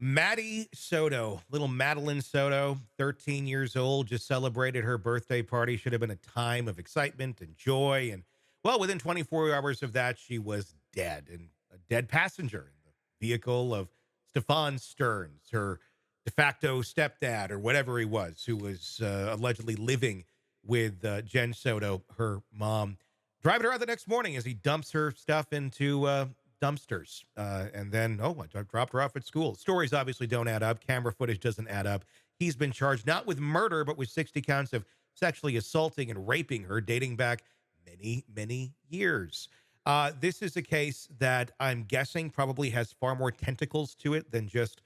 Maddie Soto, little Madeline Soto, 13 years old, just celebrated her birthday party. Should have been a time of excitement and joy. And well, within 24 hours of that, she was dead, and a dead passenger in the vehicle of Stefan Stearns, her de facto stepdad or whatever he was, who was allegedly living with Jen Soto, her mom, driving her out the next morning as he dumps her stuff into dumpsters. And then, I dropped her off at school. Stories obviously don't add up. Camera footage doesn't add up. He's been charged not with murder, but with 60 counts of sexually assaulting and raping her, dating back many, many years. This is a case that I'm guessing probably has far more tentacles to it than just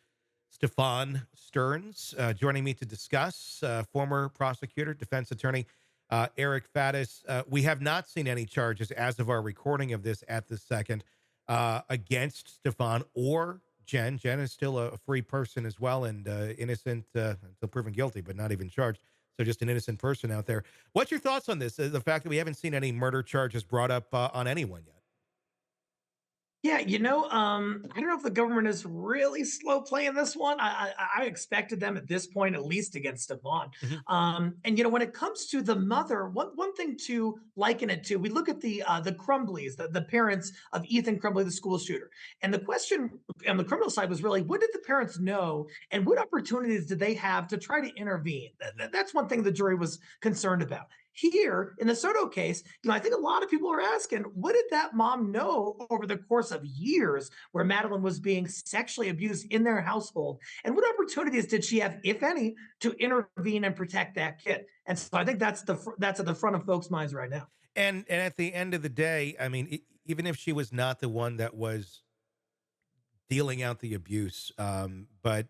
Stefan Stearns. Joining me to discuss, former prosecutor, defense attorney Eric Faddis. We have not seen any charges as of our recording of this at the second against Stefan or Jen. Jen is still a free person as well and innocent until proven guilty, but not even charged. So just an innocent person out there. What's your thoughts on this? The fact that we haven't seen any murder charges brought up on anyone yet? Yeah, I don't know if the government is really slow playing this one. I expected them at this point, at least against Stefan. Mhm. And when it comes to the mother, one thing to liken it to, we look at the Crumbleys, the parents of Ethan Crumbly, the school shooter, and the question on the criminal side was really, what did the parents know, and what opportunities did they have to try to intervene? That's one thing the jury was concerned about. Here in the Soto case, I think a lot of people are asking, what did that mom know over the course of years where Madeline was being sexually abused in their household? And what opportunities did she have, if any, to intervene and protect that kid? And so I think that's at the front of folks' minds right now. And at the end of the day, I mean, even if she was not the one that was dealing out the abuse, but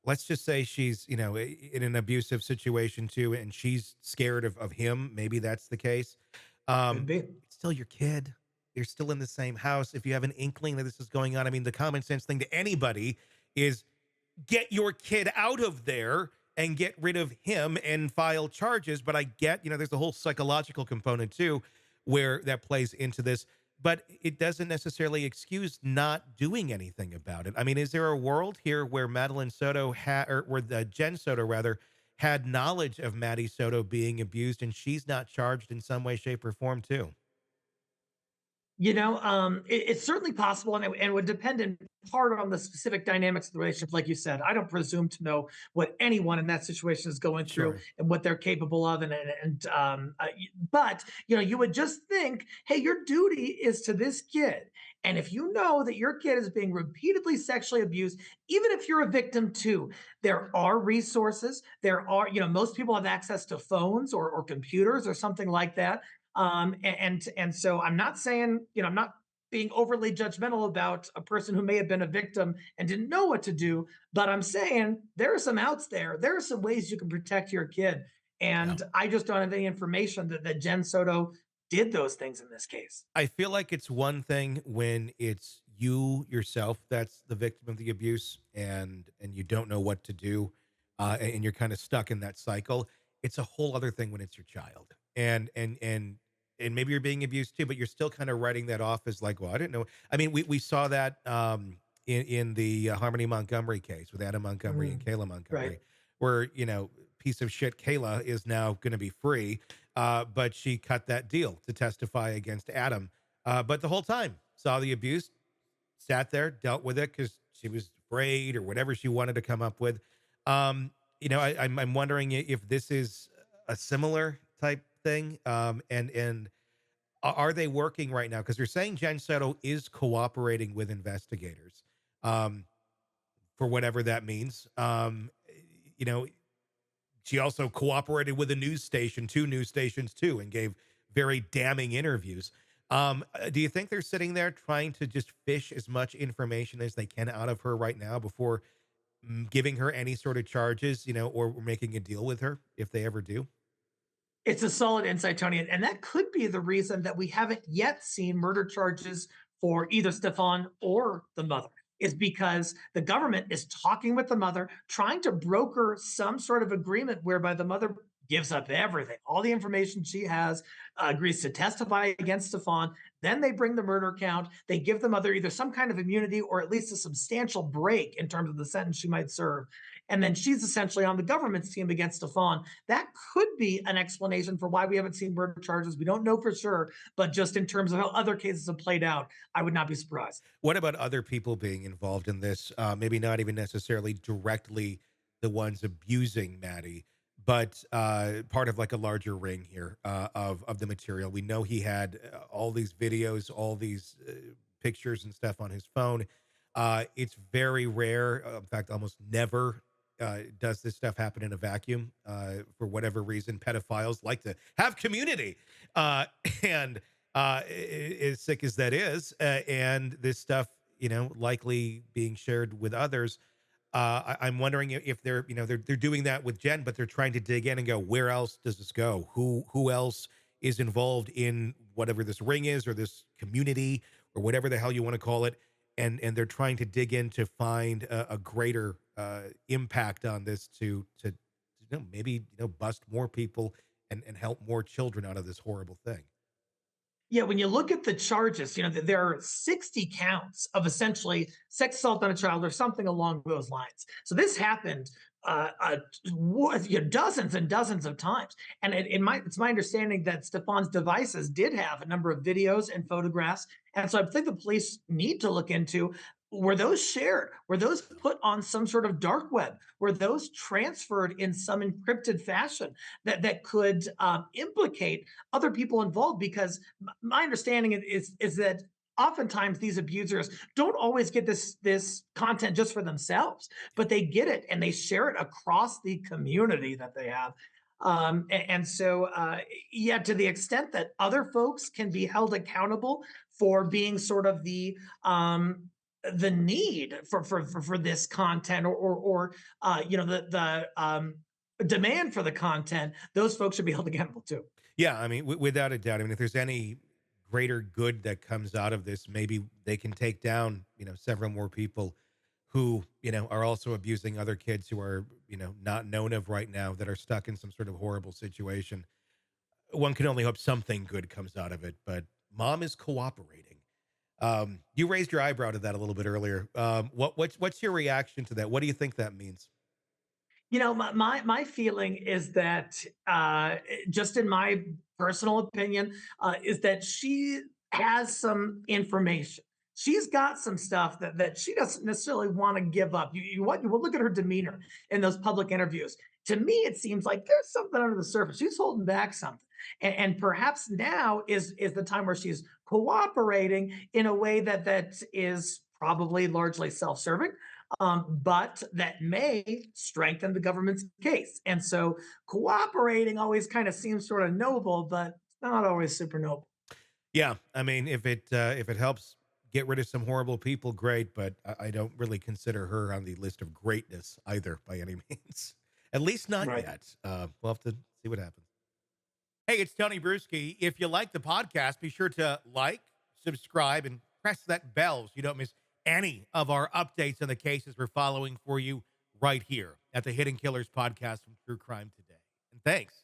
let's just say she's, in an abusive situation too, and she's scared of him. Maybe that's the case. Could be. It's still your kid. You're still in the same house. If you have an inkling that this is going on, I mean, the common sense thing to anybody is get your kid out of there and get rid of him and file charges. But I get, there's the whole psychological component too, where that plays into this. But it doesn't necessarily excuse not doing anything about it. I mean, is there a world here where Madeline Soto had, or where the Jen Soto rather, had knowledge of Maddie Soto being abused and she's not charged in some way, shape, or form too? It's certainly possible, and would depend in part on the specific dynamics of the relationship. Like you said, I don't presume to know what anyone in that situation is going through Sure. and what they're capable of, but you would just think, hey, your duty is to this kid, and if you know that your kid is being repeatedly sexually abused, even if you're a victim too, there are resources. There are, most people have access to phones or computers or something like that. And so I'm not saying, I'm not being overly judgmental about a person who may have been a victim and didn't know what to do, but I'm saying there are some outs there. There are some ways you can protect your kid. Yeah. And I just don't have any information that Jen Soto did those things in this case. I feel like it's one thing when it's you yourself that's the victim of the abuse and you don't know what to do, and you're kind of stuck in that cycle. It's a whole other thing when it's your child. And maybe you're being abused too, but you're still kind of writing that off as like, well, I didn't know. I mean, we saw that in the Harmony Montgomery case with Adam Montgomery and Mm, Kayla right. Montgomery, where piece of shit Kayla is now going to be free, but she cut that deal to testify against Adam. But the whole time saw the abuse, sat there, dealt with it because she was afraid or whatever she wanted to come up with. I'm wondering if this is a similar type thing. And are they working right now? Because they're saying Jen Soto is cooperating with investigators, um, for whatever that means. You know, she also cooperated with a news station, two news stations too, and gave very damning interviews. Do you think they're sitting there trying to just fish as much information as they can out of her right now before giving her any sort of charges, or making a deal with her if they ever do? It's a solid insight, Tony. And that could be the reason that we haven't yet seen murder charges for either Stefan or the mother, is because the government is talking with the mother, trying to broker some sort of agreement whereby the mother gives up everything, all the information she has, agrees to testify against Stefan. Then they bring the murder count. They give the mother either some kind of immunity or at least a substantial break in terms of the sentence she might serve. And then she's essentially on the government's team against Stefan. That could be an explanation for why we haven't seen murder charges. We don't know for sure, but just in terms of how other cases have played out, I would not be surprised. What about other people being involved in this? Maybe not even necessarily directly the ones abusing Maddie, but part of like a larger ring here of the material. We know he had all these videos, all these pictures and stuff on his phone. It's very rare, in fact, almost never does this stuff happen in a vacuum. For whatever reason, pedophiles like to have community, uh, and as sick as that is, and this stuff, likely being shared with others. I'm wondering if they're, they're doing that with Jen, but they're trying to dig in and go, where else does this go? Who else is involved in whatever this ring is or this community or whatever the hell you want to call it? And they're trying to dig in to find a greater impact on this to maybe bust more people and help more children out of this horrible thing. Yeah, when you look at the charges, there are 60 counts of essentially sex assault on a child or something along those lines. So this happened dozens and dozens of times. And it's my understanding that Stefan's devices did have a number of videos and photographs. And so I think the police need to look into, were those shared? Were those put on some sort of dark web? Were those transferred in some encrypted fashion that could implicate other people involved? Because my understanding is that oftentimes these abusers don't always get this content just for themselves, but they get it and they share it across the community that they have. Yeah, to the extent that other folks can be held accountable for being sort of the need for this content or demand for the content, those folks should be held accountable too. Yeah, I mean, without a doubt. I mean, if there's any greater good that comes out of this, maybe they can take down, several more people who, are also abusing other kids who are, not known of right now that are stuck in some sort of horrible situation. One can only hope something good comes out of it, but mom is cooperating. You raised your eyebrow to that a little bit earlier. What's your reaction to that? What do you think that means? My feeling is that, just in my personal opinion, is that she has some information. She's got some stuff that she doesn't necessarily want to give up. You look at her demeanor in those public interviews. To me, it seems like there's something under the surface. She's holding back something, and perhaps now is the time where she's cooperating in a way that is probably largely self-serving, but that may strengthen the government's case. And so cooperating always kind of seems sort of noble, but not always super noble. Yeah, I mean, if it helps get rid of some horrible people, great. But I don't really consider her on the list of greatness either, by any means. At least not Right. yet. We'll have to see what happens. Hey, it's Tony Brueski. If you like the podcast, be sure to like, subscribe, and press that bell so you don't miss any of our updates on the cases we're following for you right here at the Hidden Killers podcast from True Crime Today. And thanks